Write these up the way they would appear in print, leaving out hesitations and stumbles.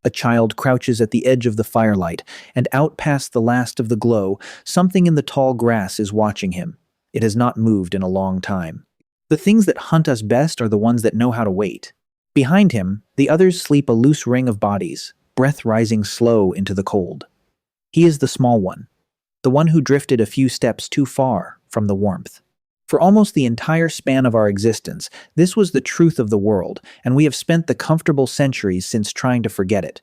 A child crouches at the edge of the firelight, and out past the last of the glow, something in the tall grass is watching him. It has not moved in a long time. The things that hunt us best are the ones that know how to wait. Behind him, the others sleep a loose ring of bodies, breath rising slow into the cold. He is the small one, the one who drifted a few steps too far from the warmth. For almost the entire span of our existence, this was the truth of the world, and we have spent the comfortable centuries since trying to forget it.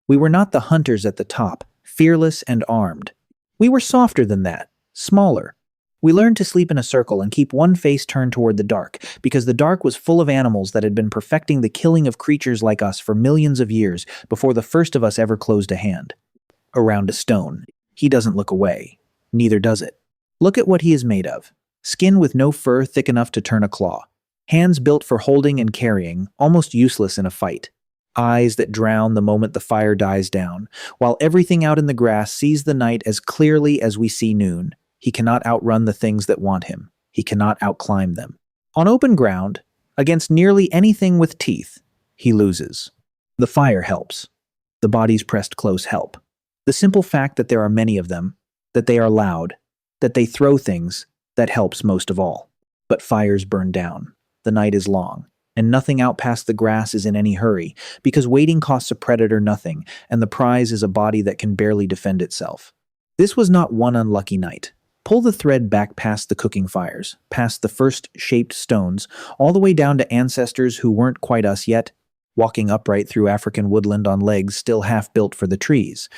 We were not the hunters at the top, fearless and armed. We were softer than that, smaller. We learned to sleep in a circle and keep one face turned toward the dark, because the dark was full of animals that had been perfecting the killing of creatures like us for millions of years before the first of us ever closed a hand. Around a stone. He doesn't look away. Neither does it. Look at what he is made of. Skin with no fur thick enough to turn a claw. Hands built for holding and carrying, almost useless in a fight. Eyes that drown the moment the fire dies down, while everything out in the grass sees the night as clearly as we see noon. He cannot outrun the things that want him. He cannot outclimb them. On open ground, against nearly anything with teeth, he loses. The fire helps. The bodies pressed close help. The simple fact that there are many of them, that they are loud, that they throw things, that helps most of all. But fires burn down. The night is long, and nothing out past the grass is in any hurry, because waiting costs a predator nothing, and the prize is a body that can barely defend itself. This was not one unlucky night. Pull the thread back past the cooking fires, past the first shaped stones, all the way down to ancestors who weren't quite us yet, walking upright through African woodland on legs still half built for the trees.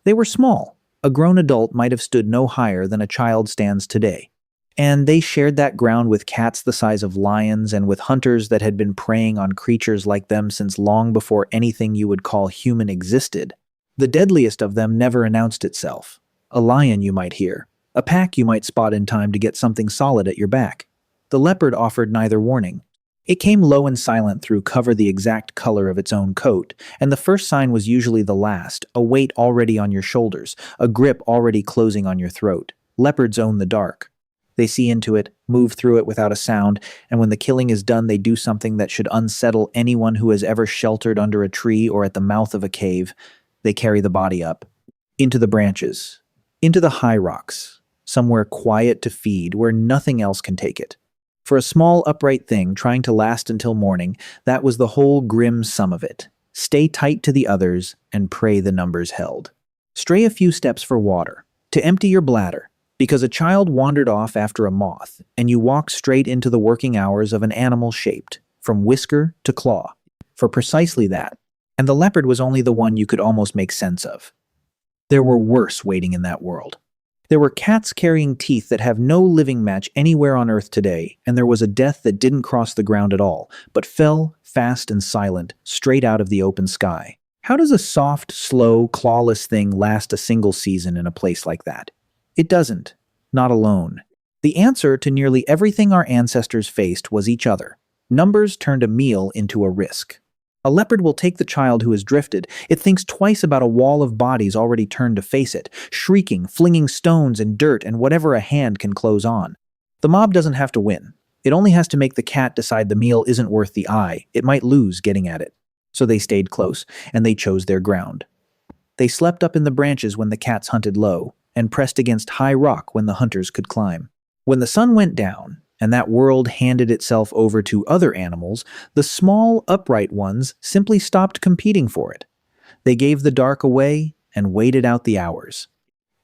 They were small. A grown adult might have stood no higher than a child stands today. And they shared that ground with cats the size of lions and with hunters that had been preying on creatures like them since long before anything you would call human existed. The deadliest of them never announced itself. A lion, you might hear. A pack you might spot in time to get something solid at your back. The leopard offered neither warning. It came low and silent through cover the exact color of its own coat, and the first sign was usually the last, a weight already on your shoulders, a grip already closing on your throat. Leopards own the dark. They see into it, move through it without a sound, and when the killing is done they do something that should unsettle anyone who has ever sheltered under a tree or at the mouth of a cave. They carry the body up. Into the branches. Into the high rocks. Somewhere quiet to feed, where nothing else can take it. For a small upright thing trying to last until morning, that was the whole grim sum of it. Stay tight to the others and pray the numbers held. Stray a few steps for water. To empty your bladder. Because a child wandered off after a moth, and you walk straight into the working hours of an animal shaped, from whisker to claw, for precisely that, and the leopard was only the one you could almost make sense of. There were worse waiting in that world. There were cats carrying teeth that have no living match anywhere on Earth today, and there was a death that didn't cross the ground at all, but fell, fast and silent, straight out of the open sky. How does a soft, slow, clawless thing last a single season in a place like that? It doesn't. Not alone. The answer to nearly everything our ancestors faced was each other. Numbers turned a meal into a risk. A leopard will take the child who has drifted. It thinks twice about a wall of bodies already turned to face it, shrieking, flinging stones and dirt and whatever a hand can close on. The mob doesn't have to win. It only has to make the cat decide the meal isn't worth the eye. It might lose getting at it. So they stayed close, and they chose their ground. They slept up in the branches when the cats hunted low, and pressed against high rock when the hunters could climb. When the sun went down, and that world handed itself over to other animals, the small, upright ones simply stopped competing for it. They gave the dark away and waited out the hours.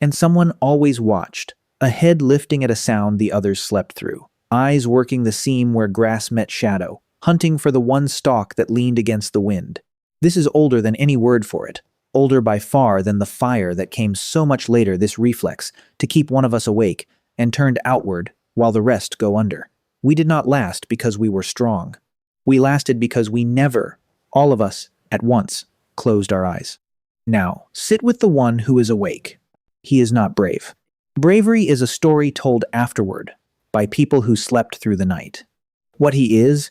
And someone always watched, a head lifting at a sound the others slept through, eyes working the seam where grass met shadow, hunting for the one stalk that leaned against the wind. This is older than any word for it. Older by far than the fire that came so much later, this reflex, to keep one of us awake, and turned outward while the rest go under. We did not last because we were strong. We lasted because we never, all of us, at once, closed our eyes. Now, sit with the one who is awake. He is not brave. Bravery is a story told afterward, by people who slept through the night. What he is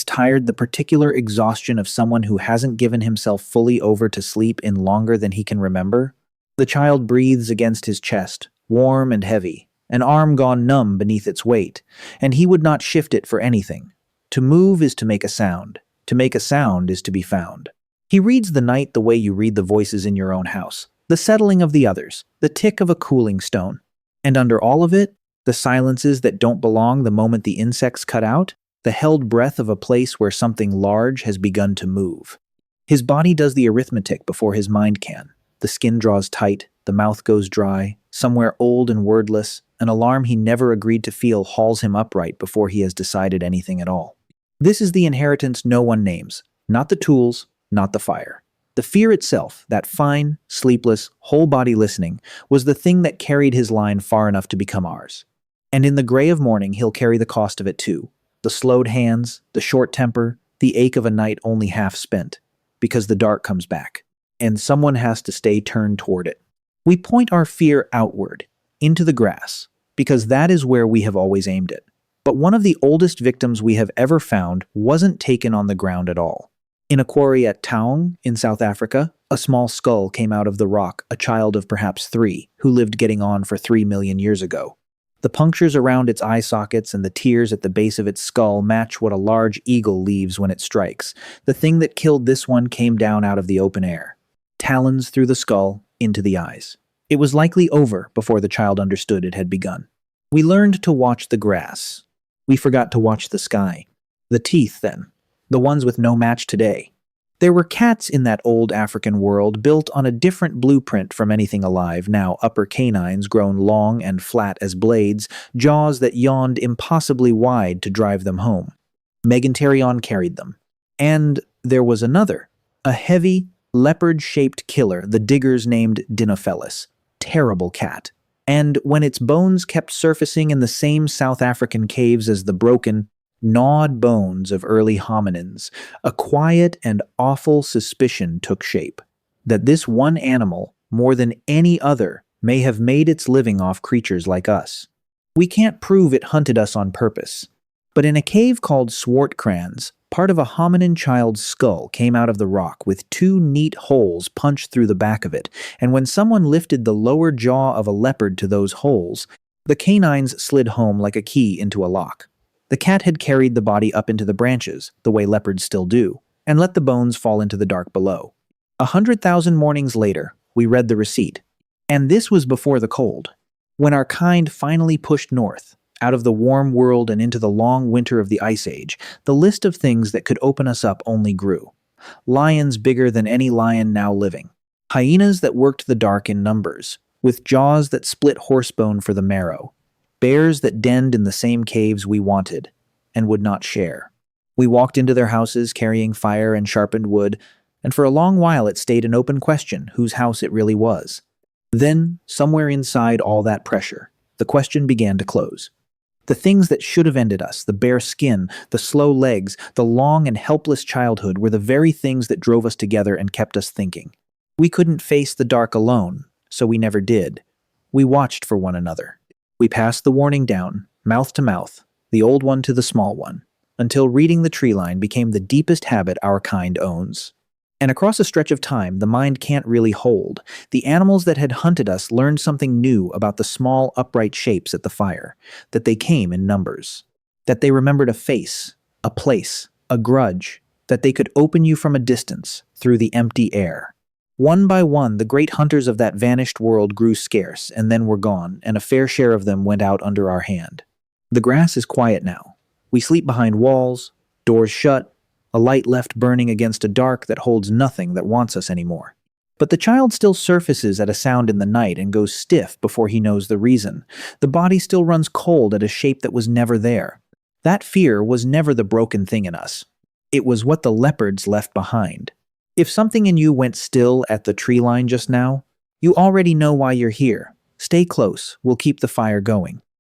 tired, the particular exhaustion of someone who hasn't given himself fully over to sleep in longer than he can remember. The child breathes against his chest, warm and heavy, an arm gone numb beneath its weight, and he would not shift it for anything. To move is to make a sound. To make a sound is to be found. He reads the night the way you read the voices in your own house, the settling of the others, the tick of a cooling stone. And under all of it, the silences that don't belong the moment the insects cut out, the held breath of a place where something large has begun to move. His body does the arithmetic before his mind can. The skin draws tight, the mouth goes dry, somewhere old and wordless, an alarm he never agreed to feel hauls him upright before he has decided anything at all. This is the inheritance no one names, not the tools, not the fire. The fear itself, that fine, sleepless, whole-body listening, was the thing that carried his line far enough to become ours. And in the gray of morning he'll carry the cost of it too. The slowed hands, the short temper, the ache of a night only half spent. Because the dark comes back, and someone has to stay turned toward it. We point our fear outward, into the grass, because that is where we have always aimed it. But one of the oldest victims we have ever found wasn't taken on the ground at all. In a quarry at Taung, in South Africa, a small skull came out of the rock, a child of perhaps 3, who lived getting on for 3 million years ago. The punctures around its eye sockets and the tears at the base of its skull match what a large eagle leaves when it strikes. The thing that killed this one came down out of the open air. Talons through the skull, into the eyes. It was likely over before the child understood it had begun. We learned to watch the grass. We forgot to watch the sky. The teeth, then. The ones with no match today. There were cats in that old African world built on a different blueprint from anything alive, now upper canines grown long and flat as blades, jaws that yawned impossibly wide to drive them home. Megantarion carried them. And there was another, a heavy, leopard-shaped killer the diggers named Dinophelis. Terrible cat. And when its bones kept surfacing in the same South African caves as the broken, gnawed bones of early hominins, a quiet and awful suspicion took shape that this one animal, more than any other, may have made its living off creatures like us. We can't prove it hunted us on purpose, but in a cave called Swartkrans, part of a hominin child's skull came out of the rock with 2 neat holes punched through the back of it, and when someone lifted the lower jaw of a leopard to those holes, the canines slid home like a key into a lock. The cat had carried the body up into the branches, the way leopards still do, and let the bones fall into the dark below. 100,000 mornings later, we read the receipt. And this was before the cold. When our kind finally pushed north, out of the warm world and into the long winter of the Ice Age, the list of things that could open us up only grew. Lions bigger than any lion now living. Hyenas that worked the dark in numbers, with jaws that split horsebone for the marrow. Bears that denned in the same caves we wanted, and would not share. We walked into their houses carrying fire and sharpened wood, and for a long while it stayed an open question whose house it really was. Then, somewhere inside all that pressure, the question began to close. The things that should have ended us, the bare skin, the slow legs, the long and helpless childhood, were the very things that drove us together and kept us thinking. We couldn't face the dark alone, so we never did. We watched for one another. We passed the warning down, mouth to mouth, the old one to the small one, until reading the tree line became the deepest habit our kind owns. And across a stretch of time, the mind can't really hold. The animals that had hunted us learned something new about the small, upright shapes at the fire, that they came in numbers, that they remembered a face, a place, a grudge, that they could open you from a distance, through the empty air. One by one, the great hunters of that vanished world grew scarce and then were gone, and a fair share of them went out under our hand. The grass is quiet now. We sleep behind walls, doors shut, a light left burning against a dark that holds nothing that wants us anymore. But the child still surfaces at a sound in the night and goes stiff before he knows the reason. The body still runs cold at a shape that was never there. That fear was never the broken thing in us. It was what the leopards left behind. If something in you went still at the tree line just now, you already know why you're here. Stay close, we'll keep the fire going.